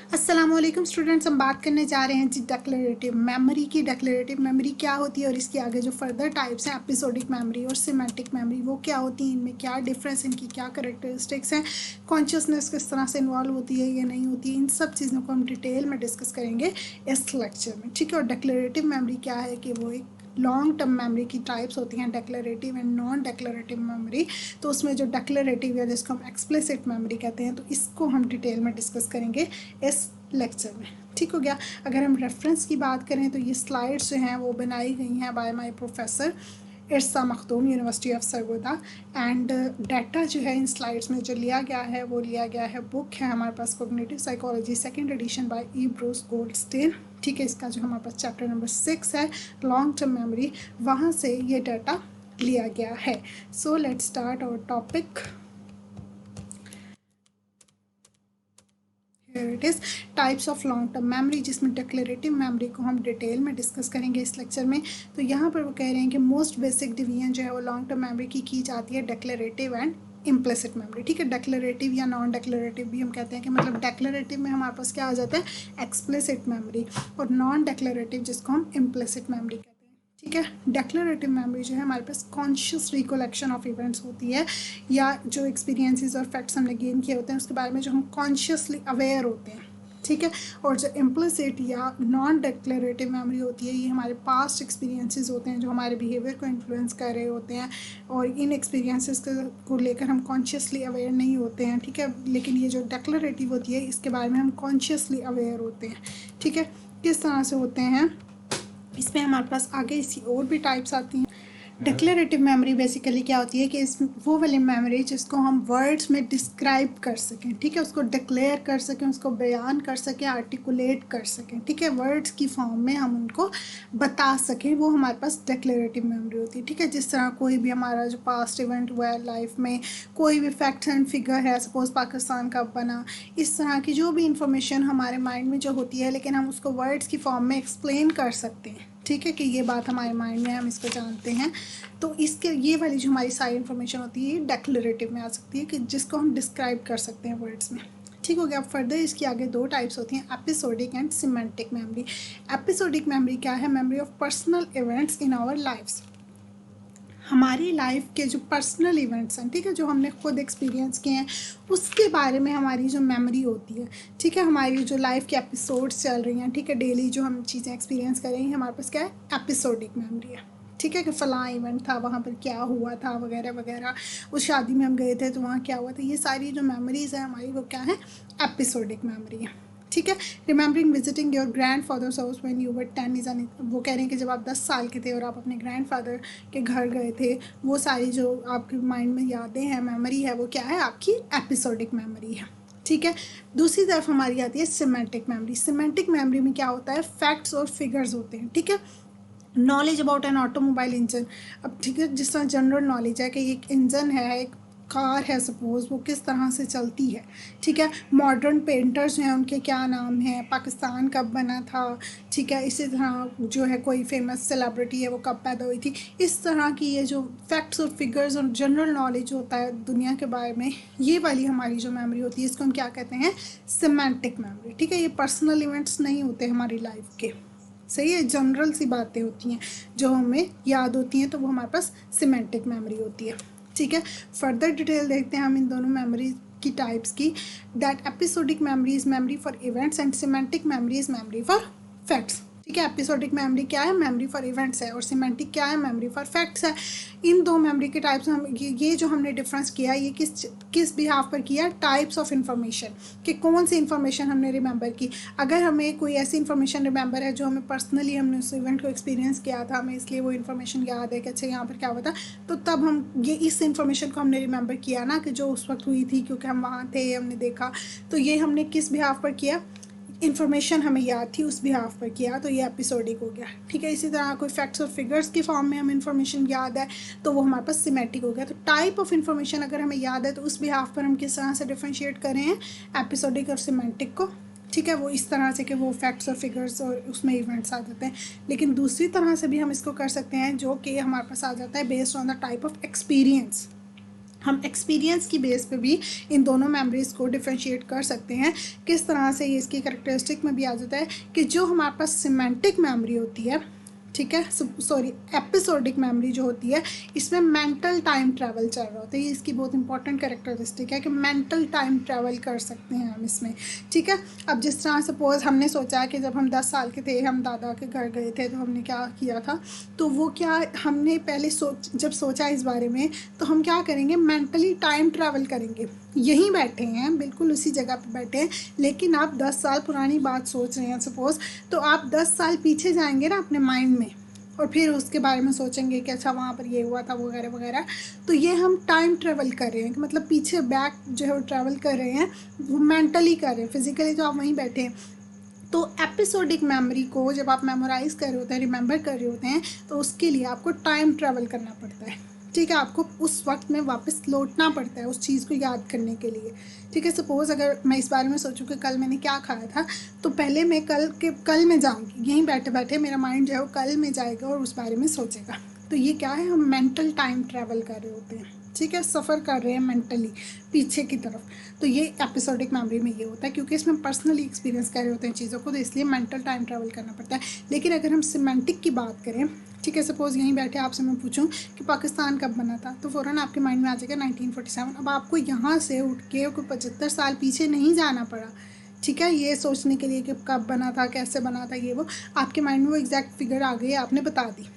अस्सलाम वालेकुम स्टूडेंट्स, हम बात करने जा रहे हैं जी डेक्लरेटिव मेमोरी की। डेक्लरेटिव मेमोरी क्या होती है और इसके आगे जो फर्दर टाइप्स हैं एपिसोडिक मेमोरी और सिमेंटिक मेमोरी वो क्या होती हैं, इनमें क्या डिफरेंस, इनकी क्या करेक्टरिस्टिक्स हैं, कॉन्शियसनेस किस तरह से इन्वॉल्व होती है या नहीं होती है, इन सब चीज़ों को हम डिटेल में डिस्कस करेंगे इस लेक्चर में। ठीक है। और डेक्लरेटिव मेमोरी क्या है कि वो एक लॉन्ग टर्म मेमोरी की टाइप्स होती हैं, declarative and non declarative memory. तो उसमें जो डेक्लरेटिव या जिसको हम एक्सप्लिसिट मेमोरी कहते हैं, तो इसको हम डिटेल में डिस्कस करेंगे इस लेक्चर में। ठीक हो गया। अगर हम रेफरेंस की बात करें तो ये स्लाइड्स जो हैं वो बनाई गई हैं by my professor Irsa Makhdoom, university of Sargodha. And data जो है इन स्लाइड्स में जो लिया गया है वो लिया गया है, बुक है हमारे पास cognitive psychology second edition by E Bruce Goldstein. ठीक है। इसका जो हमारे पास चैप्टर नंबर 6 है लॉन्ग टर्म मेमोरी, वहाँ से ये डाटा लिया गया है। So let's start our topic. It is types of long term memory, जिसमें डिक्लेरेटिव मेमोरी को हम डिटेल में डिस्कस करेंगे इस लेक्चर में। तो यहाँ पर वो कह रहे हैं कि मोस्ट बेसिक डिवीजन जो है वो लॉन्ग टर्म मेमोरी की जाती है डिक्लेरेटिव एंड इम्प्लिसिट मेमोरी। ठीक है। डिक्लेरेटिव या नॉन डिक्लेरेटिव भी हम कहते हैं कि मतलब डिक्लेरेटिव में हमारे पास क्या आ जाता है एक्सप्लिसिट मेमोरी, और नॉन डिक्लेरेटिव जिसको हम इम्प्लिसिट मेमोरी कहते हैं। ठीक है। डेक्लरेटिव मेमोरी जो है हमारे पास कॉन्शियस रिकोलेक्शन ऑफ इवेंट्स होती है, या जो एक्सपीरियंसेस और फैक्ट्स हमने गेन किए होते हैं उसके बारे में जो हम कॉन्शियसली अवेयर होते हैं। ठीक है। और जो इम्प्लिसिट या नॉन डेक्लरेटिव मेमोरी होती है, ये हमारे पास्ट एक्सपीरियंसेस होते हैं जो हमारे बिहेवियर को इन्फ्लुएंस कर रहे होते हैं, और इन एक्सपीरियंसेस को लेकर हम कॉन्शियसली अवेयर नहीं होते हैं। ठीक है। लेकिन ये जो डेक्लरेटिव होती है इसके बारे में हम कॉन्शियसली अवेयर होते हैं। ठीक है। किस तरह से होते हैं, इसमें हमारे पास आगे इसी और भी टाइप्स आती हैं। डिक्लेरेटिव मेमोरी बेसिकली क्या होती है कि इस वो वाली मेमोरी जिसको हम वर्ड्स में डिस्क्राइब कर सकें। ठीक है। उसको डिक्लेयर कर सकें, उसको बयान कर सकें, आर्टिकुलेट कर सकें। ठीक है। वर्ड्स की फॉर्म में हम उनको बता सकें, वो हमारे पास डिक्लेरेटिव मेमोरी होती है। ठीक है। जिस तरह कोई भी हमारा जो पास्ट इवेंट हुआ है लाइफ में, कोई भी फैक्ट एंड फिगर है, सपोज पाकिस्तान कब बना, इस तरह की जो भी इंफॉर्मेशन हमारे माइंड में जो होती है, लेकिन हम उसको वर्ड्स की फॉर्म में एक्सप्लेन कर सकते हैं। ठीक है। कि ये बात हमारे माइंड में है, हम इसको जानते हैं। तो इसके ये वाली जो हमारी सारी इन्फॉर्मेशन होती है डेक्लरेटिव में आ सकती है, कि जिसको हम डिस्क्राइब कर सकते हैं वर्ड्स में। ठीक हो गया। अब फर्दर इसकी आगे दो टाइप्स होती हैं, episodic and semantic memory. Episodic memory क्या है? Memory of personal events in our lives, हमारी लाइफ के जो पर्सनल इवेंट्स हैं, ठीक है, जो हमने खुद एक्सपीरियंस किए हैं उसके बारे में हमारी जो मेमोरी होती है। ठीक है। हमारी जो लाइफ के एपिसोड्स चल रही हैं, ठीक है, डेली जो हम चीज़ें एक्सपीरियंस कर रही हैं, हमारे पास क्या है? एपिसोडिक मेमोरी है। ठीक है। कि फ़लाँ इवेंट था, वहाँ पर क्या हुआ था, वगैरह वगैरह, उस शादी में हम गए थे तो वहाँ क्या हुआ था, ये सारी जो मेमोरीज़ हैं हमारी वो क्या है? एपिसोडिक मेमोरी है। ठीक है। Remembering visiting your grand fathers house when you were 10 is an, वो कह रहे हैं कि जब आप 10 साल के थे और आप अपने ग्रैंड फादर के घर गए थे, वो सारी जो आपके माइंड में यादें हैं, मेमोरी है, वो क्या है? आपकी एपिसोडिक मेमोरी है। ठीक है। दूसरी तरफ हमारी आती है सिमेंटिक मेमोरी। सिमेंटिक मेमोरी में क्या होता है? फैक्ट्स और फिगर्स होते हैं। ठीक है। Knowledge about an automobile engine, अब ठीक है, जिस तरह जनरल नॉलेज है कि एक इंजन है, एक कार है सपोज, वो किस तरह से चलती है। ठीक है। मॉडर्न पेंटर्स हैं, उनके क्या नाम हैं, पाकिस्तान कब बना था। ठीक है। इसी तरह जो है कोई फेमस सेलिब्रिटी है वो कब पैदा हुई थी। इस तरह की ये जो फैक्ट्स और फिगर्स और जनरल नॉलेज होता है दुनिया के बारे में, ये वाली हमारी जो मेमोरी होती है इसको हम क्या कहते हैं? Semantic memory. ठीक है। ये पर्सनल इवेंट्स नहीं होते हमारी लाइफ के, सही है, जनरल सी बातें होती हैं जो हमें याद होती हैं, तो वो हमारे पास सिमेंटिक मेमोरी होती है। ठीक है। फर्दर डिटेल देखते हैं हम इन दोनों मेमोरी की टाइप्स की। That episodic memory is memory for events and semantic memory is memory for facts. ठीक है। एपिसोडिक मेमोरी क्या है? मेमोरी फॉर इवेंट्स है, और सिमेंटिक क्या है? मेमोरी फॉर फैक्ट्स है। इन दो मेमोरी के टाइप्स हम ये जो हमने डिफरेंस किया, ये किस बिहाफ पर किया? टाइप्स ऑफ इन्फॉर्मेशन, कि कौन सी इन्फॉर्मेशन हमने रिमेंबर की। अगर हमें कोई ऐसी इन्फॉर्मेशन रिमेंबर है जो हमें पर्सनली, हमने उस इवेंट को एक्सपीरियंस किया था, हमें इसलिए वो इन्फॉर्मेशन याद है कि अच्छा यहाँ पर क्या हुआ था, तो तब हम ये इस इन्फॉर्मेशन को हमने रिमेंबर किया ना, कि जो उस वक्त हुई थी क्योंकि हम वहाँ थे, हमने देखा। तो ये हमने किस बिहाफ पर किया? इन्फॉर्मेशन हमें याद थी उस बिहाफ पर किया, तो ये एपिसोडिक हो गया। ठीक है। इसी तरह कोई फैक्ट्स और फिगर्स की फॉर्म में हमें इन्फॉर्मेशन याद है तो वो हमारे पास सिमेटिक हो गया। तो टाइप ऑफ इन्फॉर्मेशन अगर हमें याद है तो उस बिहाफ पर हम किस तरह से डिफ्रेंशिएट कर रहे हैं एपिसोडिक और सिमेंटिक को। ठीक है। वो इस तरह से कि वो फैक्ट्स और फिगर्स और उसमें इवेंट्स आ जाते हैं। लेकिन दूसरी तरह से भी हम इसको कर सकते हैं जो कि हमारे पास आ जाता है based on the type of experience. हम एक्सपीरियंस की बेस पे भी इन दोनों मेमोरीज़ को डिफ्रेंशिएट कर सकते हैं। किस तरह से ये इसकी करैक्टरिस्टिक में भी आ जाता है कि जो हमारे पास सिमेंटिक मेमोरी होती है, ठीक है, सॉरी एपिसोडिक मेमोरी जो होती है, इसमें मेंटल टाइम ट्रैवल चल रहा होता है। ये इसकी बहुत इंपॉर्टेंट कैरेक्टरिस्टिक है कि मेंटल टाइम ट्रैवल कर सकते हैं हम इसमें, ठीक है। अब जिस तरह सपोज हमने सोचा कि जब हम 10 साल के थे, हम दादा के घर गए थे, तो हमने क्या किया था, तो वो क्या हमने पहले जब सोचा इस बारे में, तो हम क्या करेंगे, मेंटली टाइम ट्रैवल करेंगे। यहीं बैठे हैं, बिल्कुल उसी जगह पे बैठे हैं, लेकिन आप 10 साल पुरानी बात सोच रहे हैं सपोज़, तो आप 10 साल पीछे जाएंगे ना अपने माइंड में, और फिर उसके बारे में सोचेंगे कि अच्छा वहाँ पर ये हुआ था वगैरह वगैरह। तो ये हम टाइम ट्रेवल कर रहे हैं, कि मतलब पीछे बैक जो है वो ट्रैवल कर रहे हैं, वो मेंटली कर रहे हैं, फिजिकली तो आप वहीं बैठे हैं। तो एपिसोडिक मेमोरी को जब आप मेमोराइज़ कर रहे होते हैं, रिमेंबर कर रहे होते हैं, तो उसके लिए आपको टाइम ट्रैवल करना पड़ता है, ठीक है। आपको उस वक्त में वापस लौटना पड़ता है उस चीज़ को याद करने के लिए, ठीक है। सपोज़ अगर मैं इस बारे में सोचूं कि कल मैंने क्या खाया था, तो पहले मैं कल में जाऊंगी, यहीं बैठे बैठे मेरा माइंड जो है वो कल में जाएगा और उस बारे में सोचेगा। तो ये क्या है, हम मेंटल टाइम ट्रैवल कर रहे होते हैं, ठीक है, सफ़र कर रहे हैं मेंटली पीछे की तरफ। तो ये एपिसोडिक मेमोरी में ये होता है, क्योंकि इसमें पर्सनली एक्सपीरियंस कर रहे होते हैं चीज़ों को, तो इसलिए मेंटल टाइम ट्रैवल करना पड़ता है। लेकिन अगर हम सिमेंटिक की बात करें, ठीक है, सपोज़ यहीं बैठे आपसे मैं पूछूं कि पाकिस्तान कब बना था, तो फ़ौरन आपके माइंड में आ जाएगा 1947। अब आपको यहाँ से उठ के कोई 75 साल पीछे नहीं जाना पड़ा, ठीक है, ये सोचने के लिए कि कब बना था, कैसे बना था, ये वो आपके माइंड में वो एग्जैक्ट फिगर आ गई, आपने बता दी,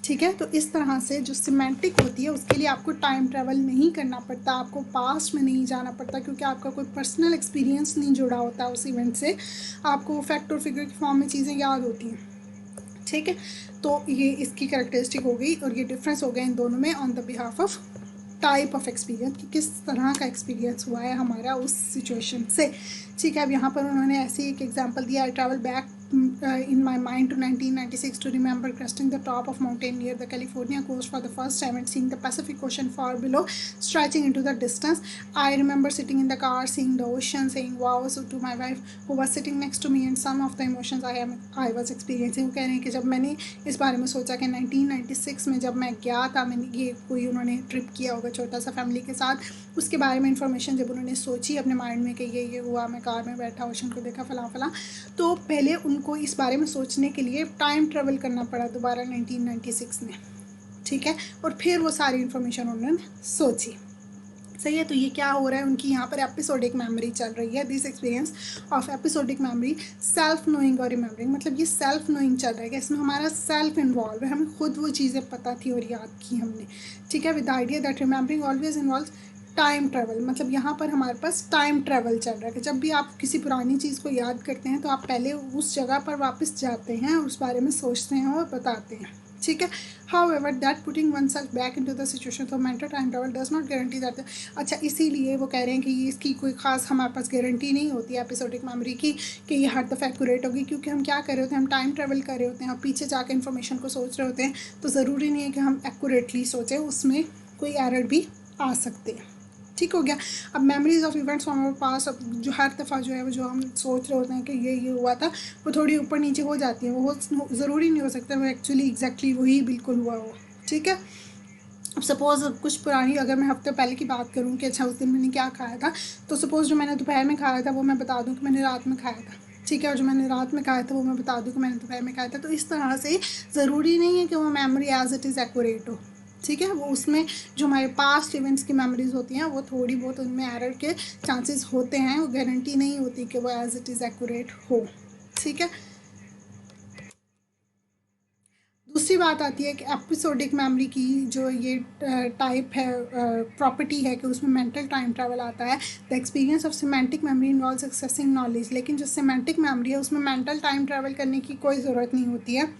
ठीक है। तो इस तरह से जो सिमेंटिक होती है उसके लिए आपको टाइम ट्रैवल नहीं करना पड़ता, आपको पास्ट में नहीं जाना पड़ता, क्योंकि आपका कोई पर्सनल एक्सपीरियंस नहीं जुड़ा होता उस इवेंट से, आपको फैक्ट और फिगर की फॉर्म में चीज़ें याद होती हैं, ठीक है। तो ये इसकी कैरेक्टरिस्टिक हो गई, और ये डिफरेंस हो गया इन दोनों में on the behalf of type of experience, कि किस तरह का एक्सपीरियंस हुआ है हमारा उस सिचुएशन से, ठीक है। अब यहाँ पर उन्होंने ऐसे एक एग्जांपल दिया, I travel back in my mind to 1996 to remember cresting the top of mountain near the California coast for the first time and seeing the Pacific Ocean far below stretching into the distance. I remember sitting in the car seeing the ocean, saying wow so to my wife who was sitting next to me, and some of the emotions I was experiencing. वो कह रहे हैं कि जब मैंने इस बारे में सोचा कि 1996 में जब मैं गया था, मैंने ये कोई उन्होंने ट्रिप किया होगा छोटा सा फैमिली के साथ, उसके बारे में इन्फॉर्मेशन जब उन्होंने सोची अपने माइंड में कि ये हुआ, मैं कार में बैठा ओशन को देखा फला फला, तो पहले उनको इस बारे में सोचने के लिए टाइम ट्रेवल करना पड़ा दोबारा 1996 में, ठीक है, और फिर वो सारी इन्फॉर्मेशन उन्होंने सोची, सही है। तो ये क्या हो रहा है, उनकी यहाँ पर एपिसोडिक मेमोरी चल रही है, this experience of episodic memory self knowing और रिमेंबरिंग, मतलब ये सेल्फ नोइंग चल रहा है कि इसमें हमारा सेल्फ इन्वॉल्व है, हमें खुद वो चीज़ें पता थी और याद की हमने, ठीक है, with idea that remembering always involve time travel, मतलब यहाँ पर हमारे पास टाइम ट्रैवल चल रहा है कि जब भी आप किसी पुरानी चीज़ को याद करते हैं तो आप पहले उस जगह पर वापस जाते हैं, उस बारे में सोचते हैं और बताते हैं, ठीक है। However, that putting oneself back into the situation through mental time travel does not guarantee that अच्छा, इसीलिए वो कह रहे हैं कि इसकी कोई ख़ास हमारे पास गारंटी नहीं होती है एपिसोडिक मेमोरी की कि ये हर दफ़ा एक्यूरेट होगी, क्योंकि हम क्या कर रहे होते हैं, हम टाइम ट्रैवल कर रहे होते हैं और पीछे जाकर इन्फॉर्मेशन को सोच रहे होते हैं, तो ज़रूरी नहीं है कि हम एक्यूरेटली सोचें, उसमें कोई एरर भी आ सकते हैं, ठीक हो गया। अब memories of events from our past, अब जो हर दफ़ा जो है वो जो हम सोच रहे होते हैं कि ये हुआ था, वो थोड़ी ऊपर नीचे हो जाती है, वो ज़रूरी नहीं हो सकता वो एक्चुअली एग्जैक्टली वही बिल्कुल हुआ हो, ठीक है। अब सपोज़ कुछ पुरानी, अगर मैं हफ्ते पहले की बात करूँ कि अच्छा उस दिन मैंने क्या खाया था, तो सपोज़ जो मैंने दोपहर में खाया था वो मैं बता दूँ कि मैंने रात में खाया था, ठीक है, और जो मैंने रात में खाया था वो मैं बता दूँ कि मैंने दोपहर में खाया था। तो इस तरह से ज़रूरी नहीं है कि वो memory as it is accurate हो, ठीक है। वो उसमें जो हमारे पास्ट इवेंट्स की मेमोरीज होती हैं वो थोड़ी बहुत उनमें एरर के चांसेस होते हैं, वो गारंटी नहीं होती कि वो एज इट इज़ एक्यूरेट हो, ठीक है। दूसरी बात आती है कि एपिसोडिक मेमोरी की जो ये टाइप है, प्रॉपर्टी है कि उसमें मेंटल टाइम ट्रैवल आता है। The experience of semantic memory involves accessing knowledge, लेकिन जो सिमेंटिक मेमोरी है उसमें मेंटल टाइम ट्रैवल करने की कोई ज़रूरत नहीं होती है,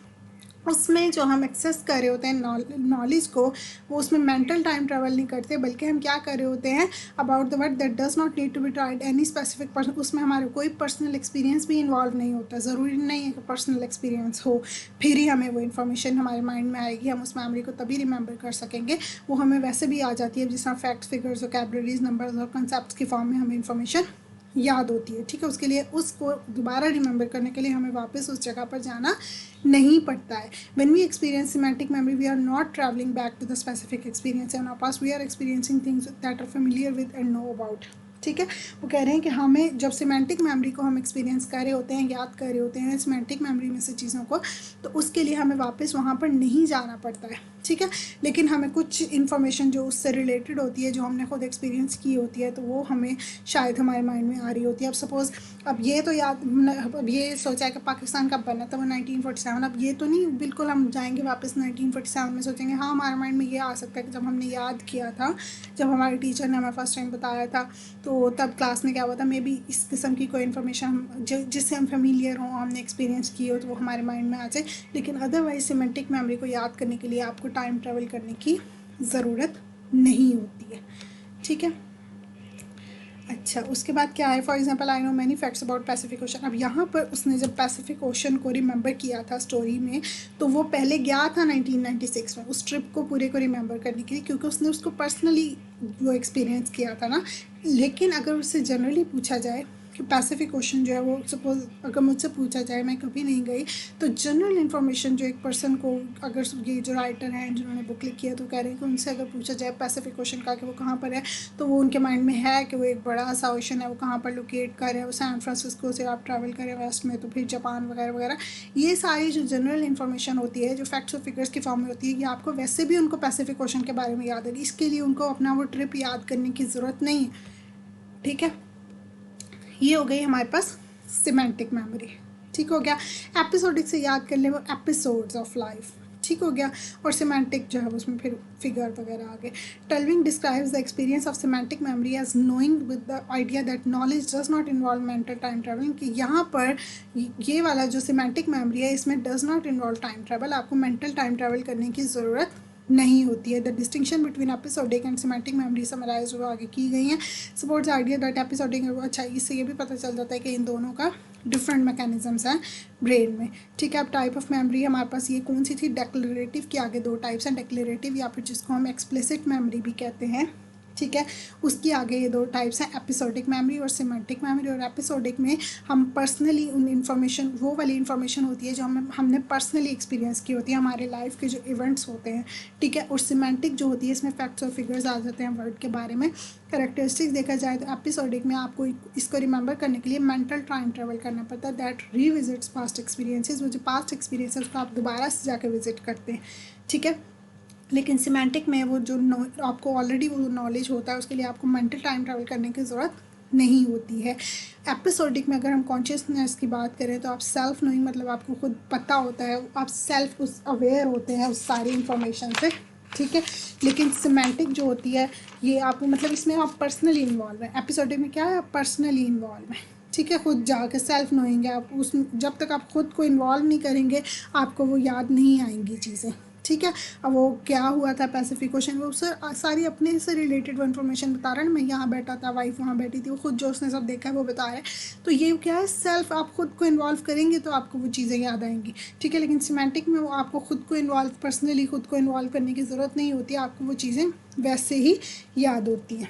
उसमें जो हम एक्सेस कर रहे होते हैं नॉलेज को, वो उसमें मेंटल टाइम ट्रैवल नहीं करते, बल्कि हम क्या कर रहे होते हैं, about the word that does not need to be tried any specific person, उसमें हमारा कोई पर्सनल एक्सपीरियंस भी इन्वॉल्व नहीं होता, ज़रूरी नहीं है कि पर्सनल एक्सपीरियंस हो फिर ही हमें वो इन्फॉर्मेशन हमारे माइंड में आएगी, हम उस मेमोरी को तभी रिमेंबर कर सकेंगे, वो हमें वैसे भी आ जाती है जिस तरह फैक्ट्स, फिगर्स, वोकैबुलरीज, नंबर्स और कंसेप्ट की फॉर्म में हमें इन्फॉर्मेशन याद होती है, ठीक है। उसके लिए उसको दोबारा रिमेंबर करने के लिए हमें वापस उस जगह पर जाना नहीं पड़ता है। When we experience semantic memory we are not travelling back to the specific experience in our past, we are experiencing things that are familiar with and know about, ठीक है। वो कह रहे हैं कि हमें जब सिमेंटिक मेमोरी को हम एक्सपीरियंस कर रहे होते हैं, याद कर रहे होते हैं सिमेंटिक मेमोरी में से चीज़ों को, तो उसके लिए हमें वापस वहाँ पर नहीं जाना पड़ता है, ठीक है। लेकिन हमें कुछ इन्फॉर्मेशन जो उससे रिलेटेड होती है, जो हमने खुद एक्सपीरियंस की होती है, तो वो हमें शायद हमारे माइंड में आ रही होती है। अब सपोज़ अब ये तो याद, अब ये सोचा है कि पाकिस्तान कब बना था, वो 1947, अब ये तो नहीं बिल्कुल हम जाएंगे वापस 1947 में सोचेंगे हाँ हमारे माइंड में ये आ सकता है कि जब हमने याद किया था, जब हमारे टीचर ने हमें फर्स्ट टाइम बताया था, तो तब क्लास में क्या हुआ था, मे बी इस किस्म की कोई इन्फॉर्मेशन जिससे हम फेमिलियर हों, हमने एक्सपीरियंस की हो, तो वो हमारे माइंड में आ जाए। लेकिन अदरवाइज सिमेंटिक मेमोरी को याद करने के लिए आपको टाइम ट्रेवल करने की ज़रूरत नहीं होती है, ठीक है। अच्छा, उसके बाद क्या है, for example I know many facts about Pacific ocean. अब यहाँ पर उसने जब पैसिफिक ओशन को रिमेंबर किया था स्टोरी में, तो वो पहले गया था 1996 में उस ट्रिप को पूरे को रिमेंबर करने के लिए, क्योंकि उसने उसको पर्सनली वो एक्सपीरियंस किया था ना। लेकिन अगर उससे जनरली पूछा जाए कि पैसिफिक ओशन जो है वो, सपोज अगर मुझसे पूछा जाए, मैं कभी नहीं गई, तो जनरल इन्फॉर्मेशन जो एक पर्सन को, अगर ये जो राइटर हैं जिन्होंने बुक लिखी है, तो कह रहे हैं कि उनसे अगर पूछा जाए पैसिफिक ओशन का कि वो कहाँ पर है, तो वो उनके माइंड में है कि वो एक बड़ा सा ओशन है, वो कहाँ पर लोकेट कर रहे हैं, वो सैन फ्रांसिस्को से आप ट्रैवल करें वेस्ट में तो फिर जापान वगैरह वगैरह। ये सारी जो जनरल इन्फॉर्मेशन होती है, जो फैक्ट्स और फिगर्स की फॉर्म में होती है, ये आपको वैसे भी उनको पैसिफिक ओशन के बारे में याद है, इसके लिए उनको अपना वो ट्रिप याद करने की ज़रूरत नहीं है, ठीक है। ये हो गई हमारे पास सिमेंटिक मेमोरी, ठीक हो गया। एपिसोडिक से याद कर ले वो एपिसोड्स ऑफ लाइफ, ठीक हो गया। और सिमेंटिक जो है उसमें फिर फिगर वगैरह आ गए। Tulving describes the experience of semantic memory as knowing with the idea that knowledge does not involve mental time travelling, कि यहाँ पर ये वाला जो सिमेंटिक मेमोरी है इसमें does not involve time travel, आपको मेंटल टाइम ट्रेवल करने की ज़रूरत नहीं होती है। The distinction between episodic and semantic memory summarise वो आगे की गई हैं। सपोर्ट्स आइडिया दैट एपिसोडिक, अच्छा इससे ये भी पता चल जाता है कि इन दोनों का डिफरेंट मैकेनिज्म्स हैं ब्रेन में, ठीक है। अब टाइप ऑफ मेमोरी हमारे पास ये कौन सी थी, डेक्लरेटिव की आगे दो टाइप्स हैं, डेक्लरेटिव या फिर जिसको हम एक्सप्लिसिट मेमोरी भी कहते हैं, ठीक है। उसकी आगे ये दो टाइप्स हैं, एपिसोडिक मेमोरी और सिमेंटिक मेमोरी। और एपिसोडिक में हम पर्सनली उन इन्फॉर्मेशन, वो वाली इन्फॉर्मेशन होती है जो हमने पर्सनली एक्सपीरियंस की होती है, हमारे लाइफ के जो इवेंट्स होते हैं, ठीक है। और सिमेंटिक जो होती है इसमें फैक्ट्स और फिगर्स आ जाते हैं वर्ड के बारे में। कैरेक्टरिस्टिक्स देखा जाए तो एपिसोडिक में आपको इसको रिमेंबर करने के लिए मेंटल टाइम ट्रेवल करना पड़ता है, दैट रीविजिट्स पास्ट एक्सपीरियंसेस, वो जो पास्ट एक्सपीरियंसेस को आप दोबारा से जाकर विजिट करते हैं, ठीक है। लेकिन सिमेंटिक में वो जो आपको ऑलरेडी वो नॉलेज होता है, उसके लिए आपको मेंटल टाइम ट्रैवल करने की ज़रूरत नहीं होती है। एपिसोडिक में अगर हम कॉन्शियसनेस की बात करें तो आप सेल्फ नोइंग, मतलब आपको खुद पता होता है, आप सेल्फ उस अवेयर होते हैं उस सारी इन्फॉर्मेशन से, ठीक है। लेकिन सिमेंटिक जो होती है ये आपको, मतलब इसमें आप पर्सनली इन्वॉल्व हैं। एपिसोडिक में क्या है, आप पर्सनली इन्वॉल्व हैं, ठीक है, खुद जाके सेल्फ नोइंग है आप, उस जब तक आप खुद को इन्वॉल्व नहीं करेंगे आपको वो याद नहीं आएंगी चीज़ें, ठीक है। अब वो क्या हुआ था पैसिफिक ओशन, वो सर सारी अपने से रिलेटेड वो इन्फॉर्मेशन बता रहा है, मैं यहाँ बैठा था, वाइफ वहाँ बैठी थी, वो खुद जो उसने सब देखा है वो बता रहा है। तो ये क्या है, सेल्फ, आप खुद को इन्वॉल्व करेंगे तो आपको वो चीज़ें याद आएंगी, ठीक है। लेकिन सिमेंटिक में वो आपको खुद को इन्वॉल्व, पर्सनली खुद को इन्वॉल्व करने की ज़रूरत नहीं होती, आपको वो चीज़ें वैसे ही याद होती हैं,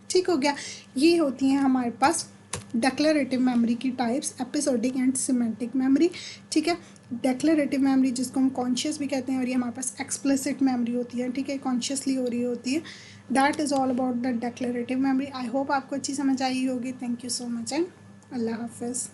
ठीक हो गया। ये होती हैं हमारे पास डेक्लरेटिव मेमोरी की types, episodic and semantic memory, ठीक है। डेक्लरेटिव मेमोरी जिसको हम कॉन्शियस भी कहते हैं, और ये हमारे पास एक्सप्लिसिट मेमोरी होती है, ठीक है, कॉन्शियसली हो रही होती है। That is all about the declarative memory. I hope आपको अच्छी समझ आई होगी। Thank you so much and अल्लाह हाफिज़।